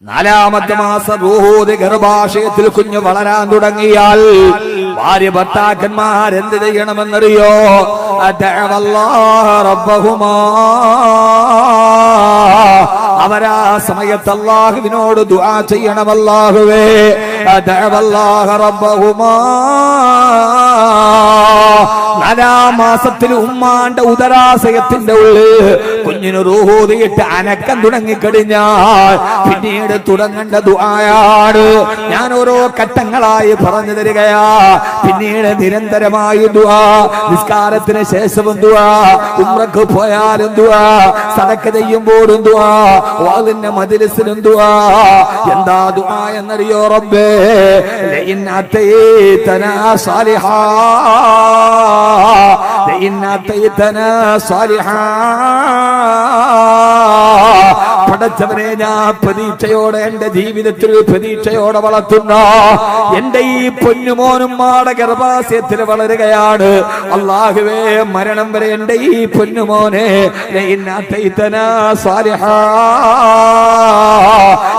നാലാമത്തെ മാസം റൂഹൂദ് ഗർഭാശയത്തിൽ കുഞ്ഞ് വളരാൻ തുടങ്ങിയാൽ ഭാര്യ ഭർത്താക്കന്മാർ എന്ത് ചെയ്യണമെന്നറിയോ? അവരാ സമയത്ത് അല്ലാഹുവിനോട് ദുആ ചെയ്യണം. അല്ലാഹുവേ നാലാം മാസത്തിൽ ഉമ്മാന്റെ ഉദരാശയത്തിന്റെ ഉള്ളിൽ കുഞ്ഞിന് റൂഹൂദിയിട്ട് അനക്കം തുടങ്ങിക്കഴിഞ്ഞാൽ പിന്നീട് തുടങ്ങേണ്ട ദുആയാണ്. ഞാൻ ഓരോ ഘട്ടങ്ങളായി പറഞ്ഞു തരികയാ. പിന്നീട് നിരന്തരമായി ദുആ, നിസ്കാരത്തിന് ശേഷവും ദുആ, ഉംറക്ക് പോയാലും ദുആ, സദഖ ചെയ്യുമ്പോഴും ദുആ, വാളിന്റെ മജ്ലിസിലും ദുആ. എന്താ ദുആ എന്നറിയോ? റബ്ബേ ലഇൻ അതൈതനാ സാലിഹാ ലഇൻ അതൈതനാ സാലിഹാ. പടച്ചവനെ, ഞാൻ പ്രതീക്ഷയോടെ എന്റെ ജീവിതത്തിൽ പ്രതീക്ഷയോടെ വളർത്തുന്ന എന്റെ ഈ പൊന്നുമോനും മാടെ ഗർഭാശയത്തിൽ വളരുകയാണ്. അല്ലാഹുവേ, മരണം വരെ എന്റെ ഈ പൊന്നുമോനെ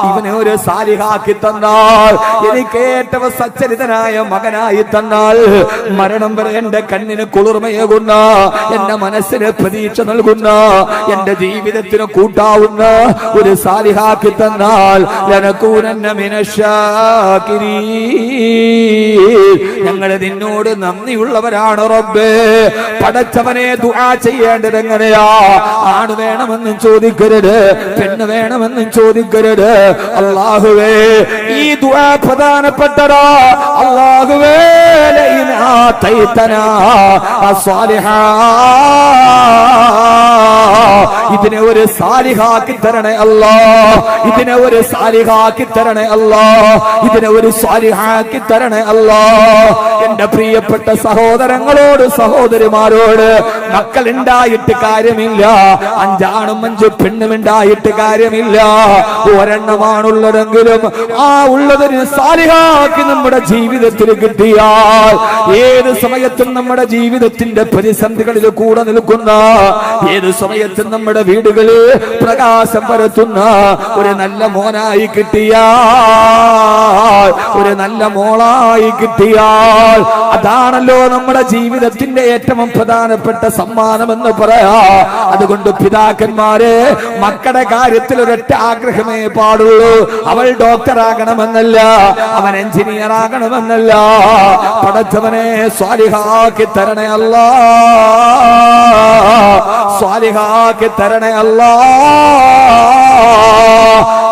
ഇവനെ ഒരു സാലിഹാക്കി തന്നാൽ, എനിക്ക് ഏറ്റവും സച്ചരിതനായ മകനായി തന്നാൽ, മരണം വരെ എന്റെ കണ്ണിന് കുളിർമയേകുന്ന, എന്റെ മനസ്സിന് പ്രതീക്ഷ നൽകുന്ന, എന്റെ ജീവിതത്തിന് കൂട്ടാവുന്ന ഒരു സാലിഹാക്കി തന്നാൽ ലനകൂനന്ന മിനശ്ശാകിരീൻ. ഞങ്ങൾ നിന്നോട് നന്ദിയുള്ളവരാണ് റബ്ബേ. പടച്ചവനെ, ദുആ ചെയ്യേണ്ടത് എങ്ങനെയാ? ആണ് വേണമെന്നും ചോദിക്കരുത്, പെണ്ണ് വേണമെന്നും ചോദിക്കരുത്. അല്ലാഹുവേ, ഈ ദുആ പ്രധാനപ്പെട്ടതാ. അല്ലാഹുവേ, ലഇൻ ആതൈതനാ അസ്സാലിഹാ, ഇതിനെ ഒരു സാലിഹാക്കി തരണേ അല്ലാ, ഇതിനെ ഒരു സാലിഹാക്കി തരണേ അല്ലാ, ഇതിനെ ഒരു സാലിഹാക്കി തരണേ അല്ലാ. എന്റെ പ്രിയപ്പെട്ട സഹോദരങ്ങളോട് സഹോദരിമാരോട്, മക്കളുണ്ടായിട്ട് കാര്യമില്ല, 5 ആണും 5 പെണ്ണും ഉണ്ടായിട്ട് കാര്യമില്ല. ഒരെണ്ണമാണുള്ളതെങ്കിലും ആ ഉള്ളതിന് സാലിഹാക്കി നമ്മുടെ ജീവിതത്തിൽ കിട്ടിയാൽ, ഏത് സമയത്തും നമ്മുടെ ജീവിതത്തിന്റെ പ്രതിസന്ധികളിൽ കൂടെ നിൽക്കുന്ന, ഏത് സമയത്തും നമ്മുടെ വീടുകളിൽ പ്രകാശം പരത്തുന്ന ഒരു നല്ല മോനായി കിട്ടിയാൽ, ഒരു നല്ല മോളായി കിട്ടിയാൽ, അതാണല്ലോ നമ്മുടെ ജീവിതത്തിന്റെ ഏറ്റവും പ്രധാനപ്പെട്ട സമ്മാനമെന്ന് പറയാ. അതുകൊണ്ട് പിതാക്കന്മാരെ, മക്കളുടെ കാര്യത്തിൽ ഒരൊറ്റ ആഗ്രഹമേ പാടുള്ളൂ. അവൾ ഡോക്ടറാകണമെന്നല്ല, അവൻ എഞ്ചിനീയർ ആകണമെന്നല്ല. പടച്ചവനെ, സ്വാലിഹാക്കി തരണേ അല്ലാ, സ്വാലിഹാക്കി തരണേ അല്ലാ.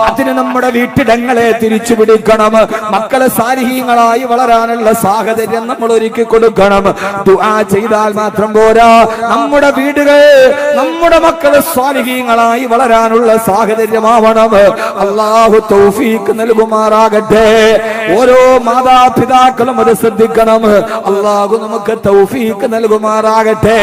അതിന് നമ്മുടെ വീട്ടിടങ്ങളെ തിരിച്ചു പിടിക്കണം. മക്കളെ സാലിഹീങ്ങളായി വളരാനുള്ള സാഹചര്യം നമ്മൾ ഒരുക്കി കൊടുക്കണം. ദുആ ചെയ്താൽ മാത്രം പോരാ, നമ്മുടെ വീടുകൾ, നമ്മുടെ മക്കളെ സാലിഹീങ്ങളായി വളരാനുള്ള സാഹചര്യമാവണം. അല്ലാഹു തൗഫീഖ് നൽകുമാറാകട്ടെ. ഓരോ മാതാപിതാക്കളും അത് ശ്രദ്ധിക്കണം. അല്ലാഹു നമുക്ക് തൗഫീഖ് നൽകുമാറാകട്ടെ.